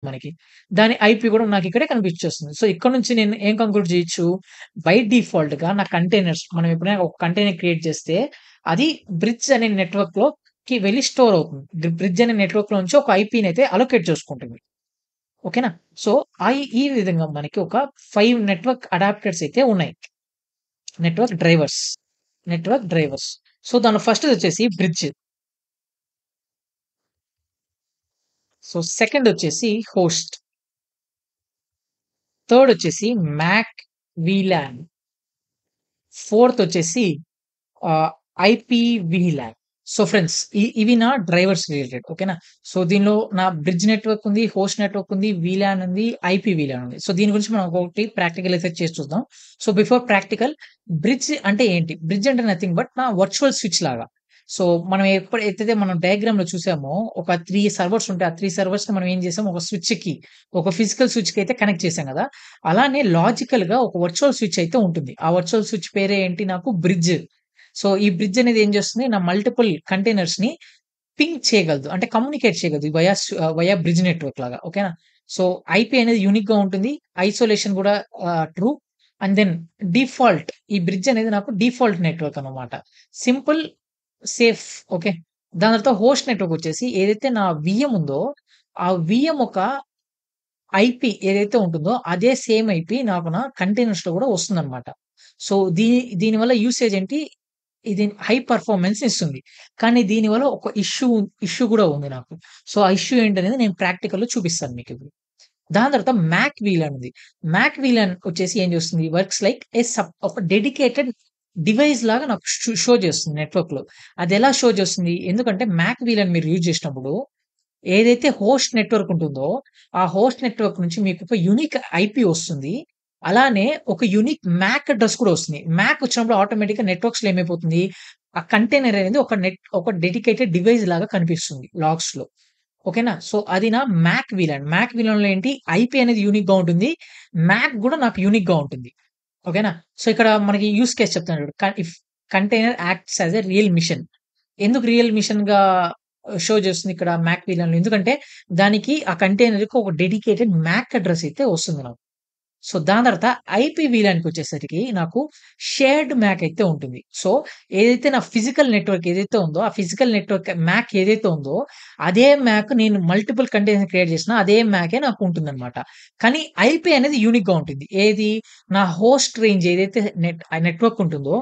మనకి. దాని ఐపీ గూడా నాకిక్కడే కనిపించేస్తుంది. సో, ఇక్కడ నుంచి నేను ఏం కంక్లూడ్ చేయొచ్చు? బై డిఫాల్ట్‌గా నా కంటైనర్స్ మనం ఎప్పుడైనా ఒక కంటైనర్ క్రియేట్ చేస్తే, అది బ్రిడ్జ్ అనే నెట్‌వర్క్‌లోకి వెళ్లి స్టోర్ అవుతుంది. బ్రిడ్జ్ అనే నెట్‌వర్క్‌లో నుంచి ఒక ఐపీనైతే అలొకేట్ చేసుకుంటుంది. ఓకేనా? సో, ఈ విధంగా మనకి ఒక 5 నెట్‌వర్క్ అడాప్టర్స్ అయితే ఉన్నాయి. Network drivers. Network drivers. So, దాంట్లో ఫస్ట్‌దొచ్చేసి బ్రిడ్జ్. సో, సెకండొచ్చేసి హోస్ట్. థర్డొచ్చేసి మ్యాక్ వీలాన్. ఫోర్తొచ్చేసి ah, IP VLAN. So, friends ఇవి నా డ్రైవర్స్ రిలేటెడ్. ఓకేనా? సో, దీనిలో నా బ్రిడ్జ్ నెట్వర్క్ ఉంది, హోస్ట్ నెట్వర్క్ ఉంది, వీలాన్ ఉంది, ఐపీ వీలాన్ ఉంది. సో, దీని గురించి మనం ఒక్కొక్కటి ప్రాక్టికల్ అయితే చేసి చూద్దాం. సో, బిఫోర్ ప్రాక్టికల్ బ్రిడ్జ్ అంటే ఏంటి? బ్రిడ్జ్ అంటే నథింగ్ బట్ నా వర్చువల్ స్విచ్ లాగా. సో, మనం ఎప్పుడైతే మనం డయాగ్రామ్‌లో చూసామో ఒక 3 సర్వర్స్ ఉంటాయి. ఆ 3 సర్వర్స్‌ని మనం ఏం చేసాం ఒక స్విచ్‌కి, ఒక ఫిజికల్ స్విచ్‌కి అయితే కనెక్ట్ చేసాం గదా! అలానే లాజికల్‌గా ఒక వర్చువల్ స్విచ్ అయితే ఉంటుంది. ఆ వర్చువల్ స్విచ్ పేరే ఏంటి నాకు బ్రిడ్జ్. సో, ఈ బ్రిడ్జ్ అనేది ఏం చేస్తుంది నా మల్టిపుల్ కంటైనర్స్‌ని పింగ్ చేయగలదు. అంటే కమ్యూనికేట్ చేయగలదు. వయా బ్రిడ్జ్ నెట్వర్క్ లాగా. ఓకేనా? సో, ఐపీ అనేది యూనిక్‌గా ఉంటుంది. ఐసోలేషన్ గూడా ట్రూ. అండ్ దెన్ డిఫాల్ట్ ఈ బ్రిడ్జ్ అనేది నాకు డిఫాల్ట్ నెట్వర్క్ అన్నమాట. Simple, safe. ఓకే. దాని తర్వాత హోస్ట్ నెట్వర్క్ వచ్చేసి ఏదైతే నా వీఎం ఉందో, ఆ వీఎం ఒక ఐపీ ఏదైతే ఉంటుందో అదే సేమ్ ఐపీ నాకు నా కంటైనర్స్‌లో గూడా వస్తుందన్నమాట. సో, దీనివల్ల యూసేజ్ ఏంటి? ఇది హై పెర్ఫార్మన్స్ ఇస్తుంది. కానీ దీనివల్ల ఒక ఇష్యూ గూడా ఉంది నాకు. సో, ఆ ఇష్యూ ఏంటనేది నేను ప్రాక్టికల్‌లో చూపిస్తాను మీకిప్పుడు. దాని తర్వాత మ్యాక్ వీలాన్ ఉంది. మ్యాక్ వీలాన్ వచ్చేసి ఏం చేస్తుంది? వర్క్స్ లైక్ ఒక డెడికేటెడ్ డివైస్ లాగా నాకు షో చేస్తుంది నెట్వర్క్‌లో. అదెలా షో చేస్తుంది? ఎందుకంటే మ్యాక్ వీలాన్ మీరు యూజ్ చేసినప్పుడు ఏదైతే హోస్ట్ నెట్వర్క్ ఉంటుందో, ఆ హోస్ట్ నెట్వర్క్ నుంచి మీకు ఒక యూనిక్ ఐపీ వస్తుంది. అలానే ఒక యూనిక్ మ్యాక్ అడ్రెస్ కూడా వస్తుంది. మ్యాక్ వచ్చినప్పుడు ఆటోమేటిక్‌గా నెట్వర్క్స్‌లో ఏమైపోతుంది? ఆ కంటైనర్ అనేది ఒక డెడికేటెడ్ డివైస్ లాగా కనిపిస్తుంది లాగ్స్‌లో. ఓకేనా? సో, అది నా మ్యాక్ వీలాన్. మ్యాక్ వీలాన్‌లో ఏంటి ఐపీ అనేది యూనిక్‌గా ఉంటుంది. మ్యాక్ గూడా నాకు యూనిక్‌గా ఉంటుంది. ఓకేనా? సో, ఇక్కడ మనకి యూజ్ కేస్ చెప్తాను చూడు. If container acts as a real machine. ఎందుకు రియల్ మిషన్‌గా షో చేస్తుంది ఇక్కడ మ్యాక్ వీలాన్‌లో? ఎందుకంటే దానికి ఆ కంటైనర్‌కి ఒక డెడికేటెడ్ మ్యాక్ అడ్రెస్ అయితే వస్తుంది నాకు. సో, దాని తర్వాత ఐపీ వీలాన్‌కొచ్చేసరికి నాకు షేర్డ్ మ్యాక్ అయితే ఉంటుంది. సో, ఏదైతే నా ఫిజికల్ నెట్వర్క్ ఏదైతే ఉందో, ఆ ఫిజికల్ నెట్వర్క్ మ్యాక్ ఏదైతే ఉందో, అదే మ్యాక్ నేను మల్టిపుల్ కంటైనర్స్ క్రియేట్ చేసినా అదే మ్యాకే నాకు ఉంటుందన్నమాట. కానీ ఐపీ అనేది యూనిక్‌గా ఉంటుంది. ఏది? నా హోస్ట్ రేంజ్ ఏదైతే నెట్వర్క్ ఉంటుందో